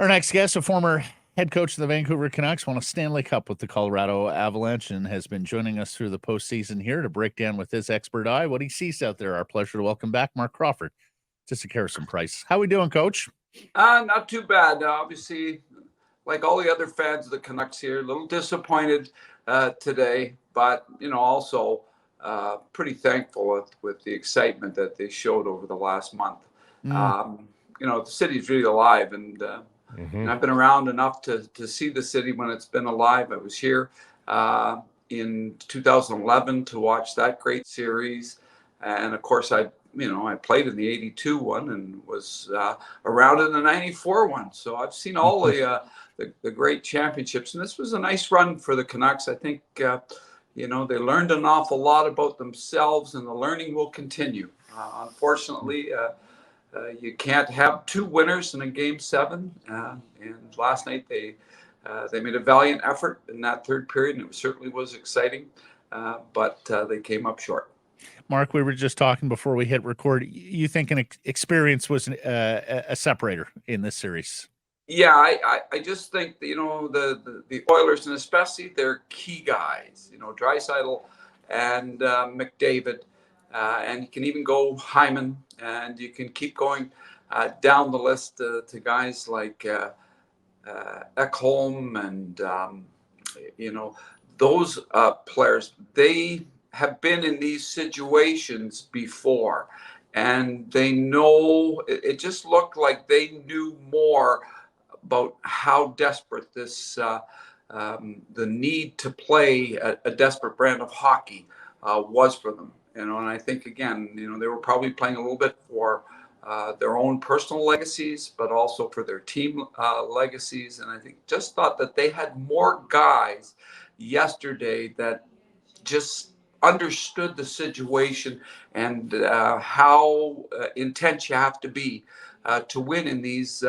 Our next guest, a former head coach of the Vancouver Canucks, won a Stanley Cup with the Colorado Avalanche and has been joining us through the postseason here to break down with his expert eye what he sees out there. Our pleasure to welcome back Marc Crawford to Sekeres Price. How we doing, Coach? Not too bad. Obviously, like all the other fans of the Canucks here, a little disappointed today, but also pretty thankful with the excitement that they showed over the last month. The city's really alive, and I've been around enough to see the city when it's been alive. I was here in 2011 to watch that great series, and of course I played in the 82 one and was around in the 94 one. So I've seen all the great championships, and this was a nice run for the Canucks. I think they learned an awful lot about themselves, and the learning will continue. Unfortunately, you can't have two winners in a game 7. And last night they made a valiant effort in that third period, and it certainly was exciting, but they came up short. Mark, we were just talking before we hit record. You think an experience was a separator in this series? Yeah, I just think that, the Oilers, and especially their key guys, Draisaitl and McDavid, and you can even go Hyman, and you can keep going down the list to guys like Ekholm and those players. They have been in these situations before, and they know. It just looked like they knew more about how desperate this the need to play a desperate brand of hockey was for them. And I think, again, they were probably playing a little bit for their own personal legacies, but also for their team legacies. And I think just thought that they had more guys yesterday that just understood the situation and how intense you have to be to win in these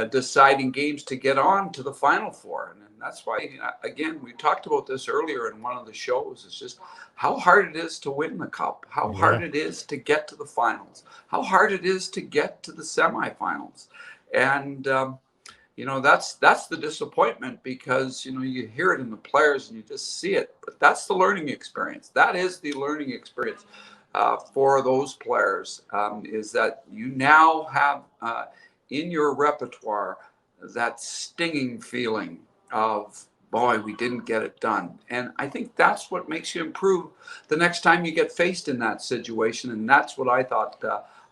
deciding games to get on to the Final Four. And that's why, again, we talked about this earlier in one of the shows. It's just how hard it is to win the Cup, how hard it is to get to the finals, how hard it is to get to the semifinals. And that's the disappointment, because you hear it in the players and you just see it, but that's the learning experience. That is the learning experience for those players, is that you now have in your repertoire that stinging feeling of, boy, we didn't get it done. And I think that's what makes you improve the next time you get faced in that situation. And that's what I thought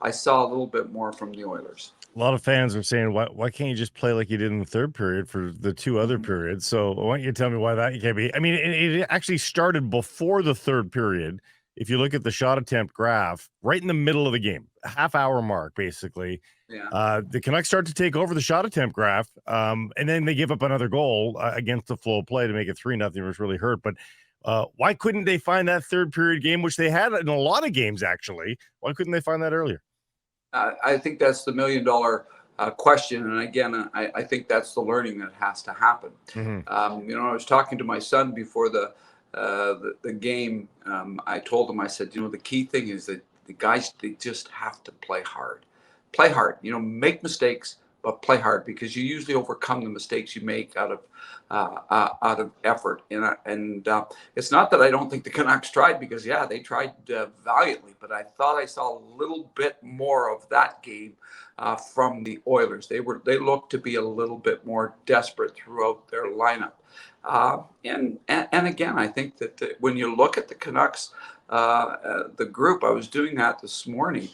I saw a little bit more from the Oilers. A lot of fans are saying, why can't you just play like you did in the third period for the two other periods? So why don't you tell me why that can't be? I mean, it actually started before the third period. If you look at the shot attempt graph, right in the middle of the game, half-hour mark, basically, the Canucks start to take over the shot attempt graph, and then they give up another goal against the flow of play to make it 3-0, which really hurt. But why couldn't they find that third period game, which they had in a lot of games, actually? Why couldn't they find that earlier? I think that's the million-dollar question. And again, I think that's the learning that has to happen. I was talking to my son before the game. I told him, I said, the key thing is that the guys, they just have to play hard. Play hard, make mistakes, but play hard, because you usually overcome the mistakes you make out of effort. And it's not that I don't think the Canucks tried, because they tried valiantly, but I thought I saw a little bit more of that game from the Oilers. They looked to be a little bit more desperate throughout their lineup. And again, I think that when you look at the Canucks, the group, I was doing that this morning.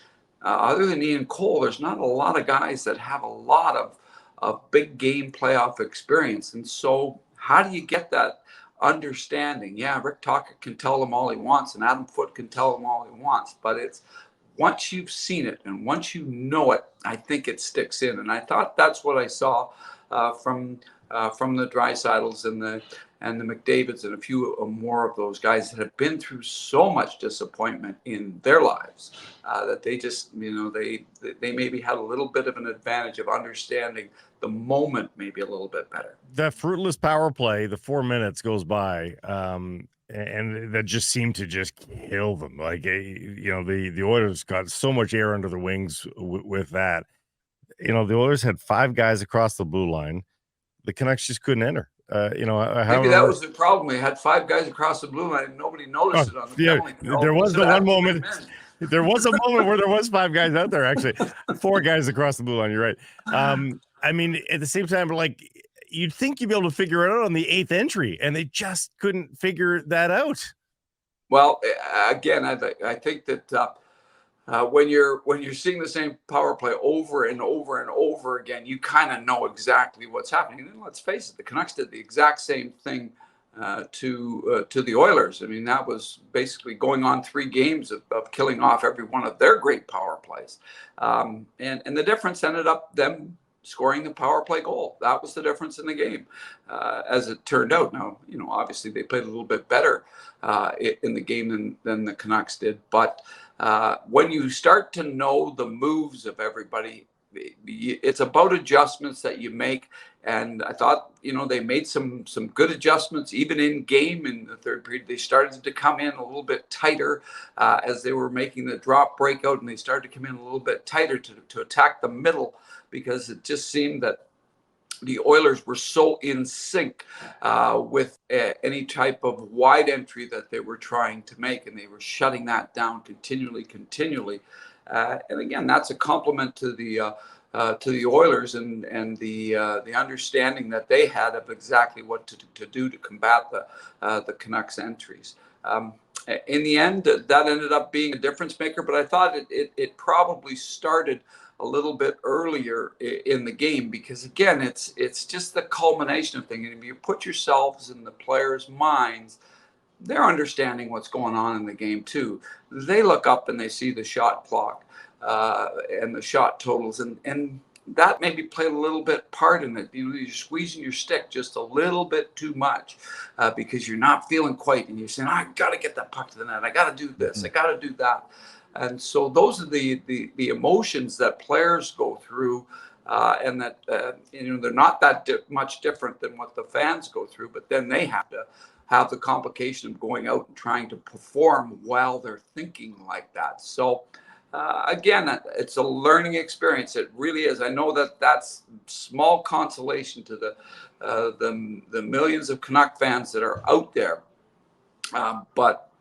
Other than Ian Cole, there's not a lot of guys that have a lot of big game playoff experience. And so how do you get that understanding? Yeah, Rick Tocchet can tell them all he wants, and Adam Foote can tell them all he wants. But it's once you've seen it and once you know it, I think it sticks in. And I thought that's what I saw from the Draisaitls and the McDavids and a few more of those guys that have been through so much disappointment in their lives that they just, they maybe had a little bit of an advantage of understanding the moment maybe a little bit better. That fruitless power play, the 4 minutes goes by, and that just seemed to just kill them. Like, the Oilers got so much air under their wings with that. the Oilers had 5 guys across the blue line. The Canucks just couldn't enter. Maybe that was the problem. We had 5 guys across the blue line and nobody noticed it on the penalty. There was the one moment. There was a moment where there was 5 guys out there, actually. 4 guys across the blue line. You're right. I mean, at the same time, like, you'd think you'd be able to figure it out on the 8th entry, and they just couldn't figure that out. Well, again, I think that when you're seeing the same power play over and over and over again, you kind of know exactly what's happening. And let's face it, the Canucks did the exact same thing to the Oilers. I mean, that was basically going on 3 games of killing off every one of their great power plays. And the difference ended up them scoring the power play goal. That was the difference in the game, as it turned out. Now, obviously they played a little bit better in the game than the Canucks did. But when you start to know the moves of everybody, it's about adjustments that you make. And I thought, they made some good adjustments, even in game in the third period. They started to come in a little bit tighter as they were making the drop breakout, and they started to come in a little bit tighter to attack the middle, because it just seemed that the Oilers were so in sync with any type of wide entry that they were trying to make, and they were shutting that down continually. And again, that's a compliment to the Oilers and the understanding that they had of exactly what to do to combat the Canucks entries. In the end, that ended up being a difference maker, but I thought it probably started a little bit earlier in the game, because again, it's just the culmination of things. And if you put yourselves in the players' minds, they're understanding what's going on in the game too. They look up and they see the shot clock and the shot totals, and that maybe played a little bit part in it. You're squeezing your stick just a little bit too much because you're not feeling quite, and you're saying, I got to get that puck to the net. I got to do this. I got to do that. And so those are the emotions that players go through, and that they're not that much different than what the fans go through. But then they have to have the complication of going out and trying to perform while they're thinking like that. So again, it's a learning experience. It really is. I know that that's small consolation to the millions of Canuck fans that are out there, but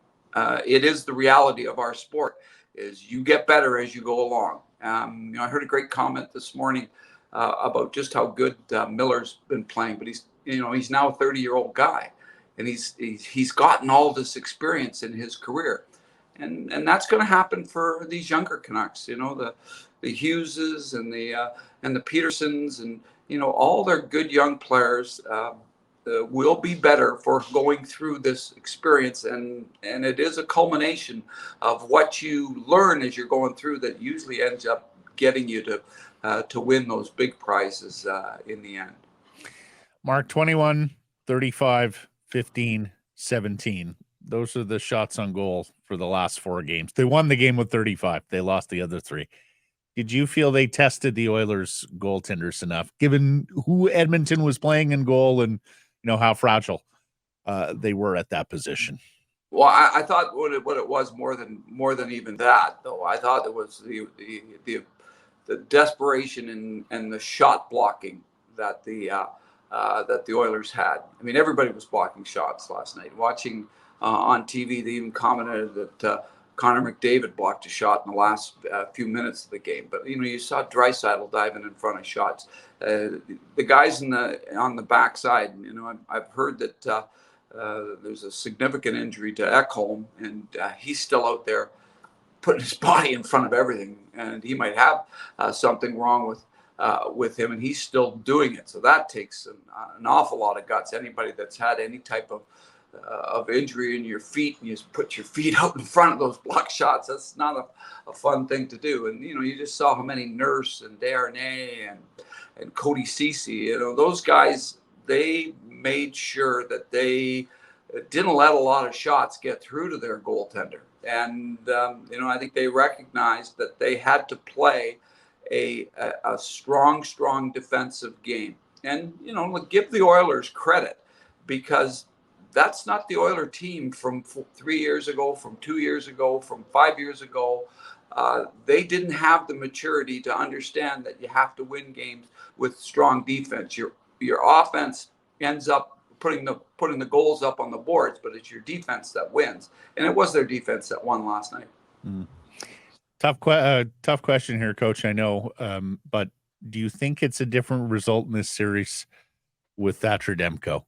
it is the reality of our sport. Is you get better as you go along. I heard a great comment this morning about just how good Miller's been playing, but he's now a 30-year-old guy, and he's gotten all this experience in his career, and that's going to happen for these younger Canucks. The Hugheses and the Petterssons, and all their good young players will be better for going through this experience, and it is a culmination of what you learn as you're going through that usually ends up getting you to win those big prizes in the end. Mark, 21, 35, 15, 17. Those are the shots on goal for the last 4 games. They won the game with 35. They lost the other 3. Did you feel they tested the Oilers goaltenders enough, given who Edmonton was playing in goal and how fragile they were at that position? Well, I thought what it was more than even that, though. I thought it was the desperation and the shot blocking that the Oilers had. I mean, everybody was blocking shots last night. Watching on TV, they even commented that Connor McDavid blocked a shot in the last few minutes of the game. But you saw Draisaitl diving in front of shots. The guys on the backside. I've heard that there's a significant injury to Ekholm, and he's still out there putting his body in front of everything, and he might have something wrong with him, and he's still doing it. So that takes an awful lot of guts. Anybody that's had any type of injury in your feet, and you just put your feet out in front of those block shots, that's not a fun thing to do. And you just saw how many Nurse and Desharnais and Cody Ceci, those guys, they made sure that they didn't let a lot of shots get through to their goaltender. And I think they recognized that they had to play a strong defensive game. And give the Oilers credit, because that's not the Oiler team from 3 years ago, from 2 years ago, from 5 years ago. they didn't have the maturity to understand that you have to win games with strong defense. Your offense ends up putting the goals up on the boards, but it's your defense that wins, and it was their defense that won last night. Tough question here, Coach. I know, but do you think it's a different result in this series with Thatcher Demko?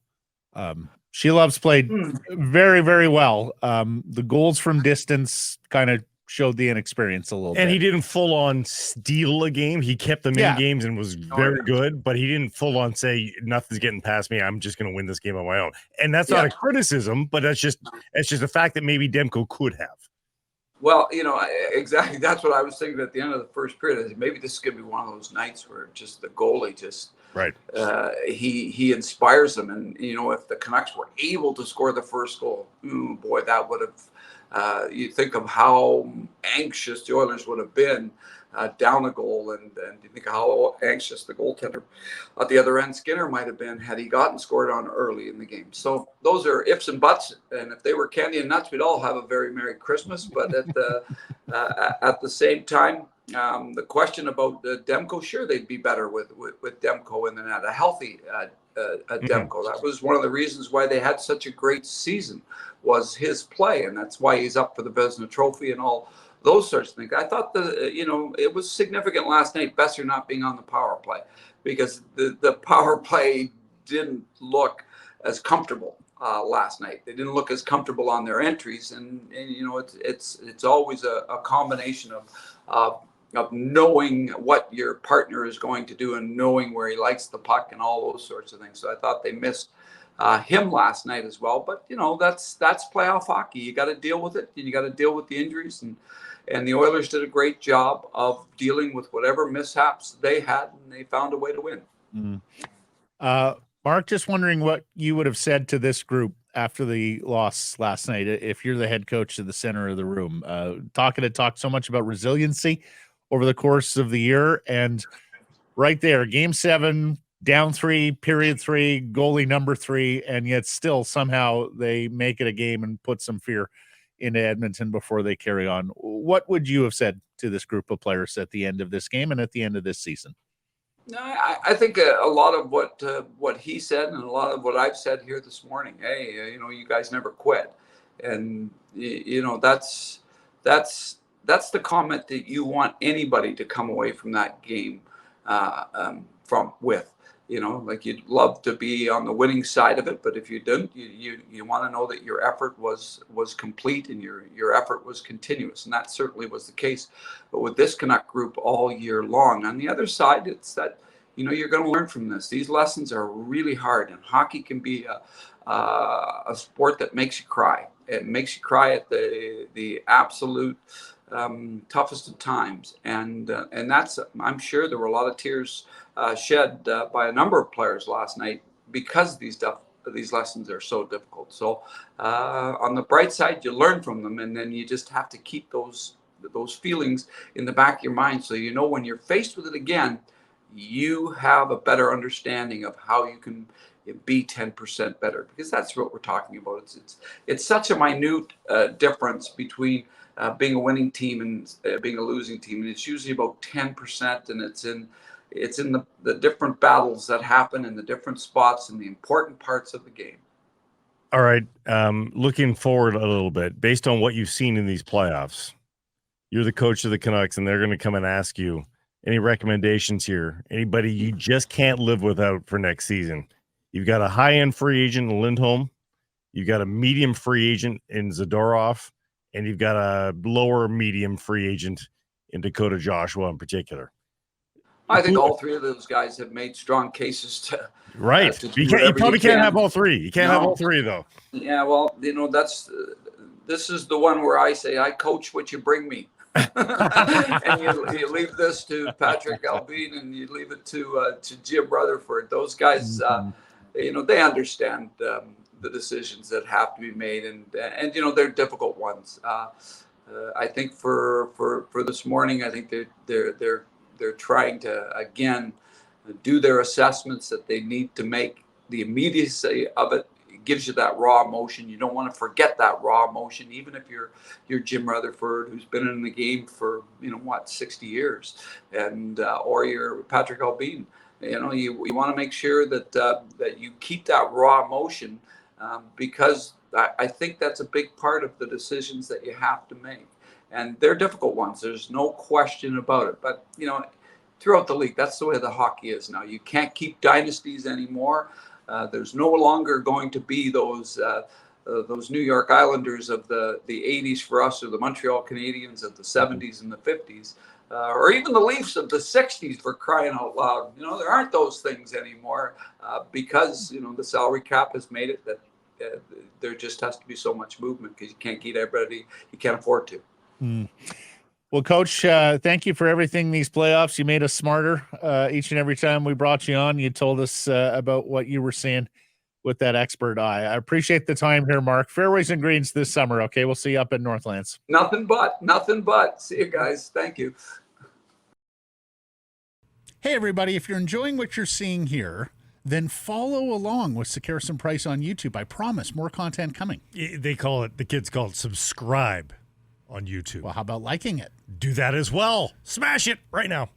Shelov's played very, very well. The goals from distance kind of showed the inexperience a little bit. And he didn't full on steal a game. He kept them in games and was very good, but he didn't full on say nothing's getting past me. I'm just going to win this game on my own. And that's not a criticism, but it's just a fact that maybe Demko could have. Well, exactly. That's what I was thinking at the end of the first period. Maybe this is going to be one of those nights where just the goalie just he inspires them. And, if the Canucks were able to score the first goal, boy, that would have, you think of how anxious the Oilers would have been down a goal. And you think of how anxious the goaltender at the other end, Skinner, might have been had he gotten scored on early in the game. So those are ifs and buts. And if they were candy and nuts, we'd all have a very Merry Christmas. But at the same time, the question about Demko, sure, they'd be better with Demko in the net, a healthy Demko. That was one of the reasons why they had such a great season, was his play, and that's why he's up for the Vezina Trophy and all those sorts of things. I thought it was significant last night, Besser not being on the power play, because the power play didn't look as comfortable last night. They didn't look as comfortable on their entries, and it's always a combination of knowing what your partner is going to do and knowing where he likes the puck and all those sorts of things. So I thought they missed him last night as well. But that's playoff hockey. You got to deal with it, and you got to deal with the injuries. And the Oilers did a great job of dealing with whatever mishaps they had, and they found a way to win. Mark, just wondering what you would have said to this group after the loss last night, if you're the head coach of the center of the room. Talked so much about resiliency over the course of the year, and right there, Game 7, down 3, period 3, goalie number 3, and yet still somehow they make it a game and put some fear into Edmonton before they carry on. What would you have said to this group of players at the end of this game and at the end of this season? I think a lot of what he said and a lot of what I've said here this morning. Hey, you guys never quit, and that's the comment that you want anybody to come away from that game with. Like, you'd love to be on the winning side of it, but if you didn't, you want to know that your effort was complete and your effort was continuous, and that certainly was the case. But with this Canuck group all year long, on the other side, it's that you're going to learn from this. These lessons are really hard, and hockey can be a sport that makes you cry. It makes you cry at the absolute toughest of times, and that's, I'm sure there were a lot of tears shed by a number of players last night because these lessons are so difficult. So on the bright side, you learn from them, and then you just have to keep those feelings in the back of your mind, so when you're faced with it again, you have a better understanding of how you can be 10% better, because that's what we're talking about. It's such a minute difference between being a winning team and being a losing team, and it's usually about 10%, and it's in the different battles that happen in the different spots and the important parts of the game. All right, looking forward a little bit, based on what you've seen in these playoffs, you're the coach of the Canucks, and they're going to come and ask you any recommendations here, anybody you just can't live without for next season. You've got a high-end free agent in Lindholm, you've got a medium free agent in Zadorov, and you've got a lower medium free agent in Dakota Joshua in particular. I think all three of those guys have made strong cases to You probably can't have all three. You can't have all three, though. Yeah, well, this is the one where I say I coach what you bring me. And you leave this to Patrick Alvin, and you leave it to Jim Rutherford. Those guys, they understand the decisions that have to be made, and they're difficult ones. I think for this morning, I think they're trying to again do their assessments that they need to make, the immediacy of it, gives you that raw emotion. You don't want to forget that raw emotion, even if you're Jim Rutherford, who's been in the game for 60 years, and or you're Patrick Albine. You want to make sure that that you keep that raw emotion, because I think that's a big part of the decisions that you have to make, and they're difficult ones. There's no question about it. But throughout the league, that's the way the hockey is now. You can't keep dynasties anymore. There's no longer going to be those New York Islanders of the 80s for us, or the Montreal Canadiens of the 70s and the 50s. Or even the Leafs of the 60s, for crying out loud. There aren't those things anymore, because, the salary cap has made it that there just has to be so much movement, because you can't keep everybody. You can't afford to. Mm. Well, Coach, thank you for everything these playoffs. You made us smarter each and every time we brought you on. You told us about what you were seeing with that expert eye. I appreciate the time here, Mark. Fairways and greens this summer, okay? We'll see you up at Northlands. Nothing but. See you guys. Thank you. Hey, everybody. If you're enjoying what you're seeing here, then follow along with Sekeres and Price on YouTube. I promise more content coming. The kids call it subscribe on YouTube. Well, how about liking it? Do that as well. Smash it right now.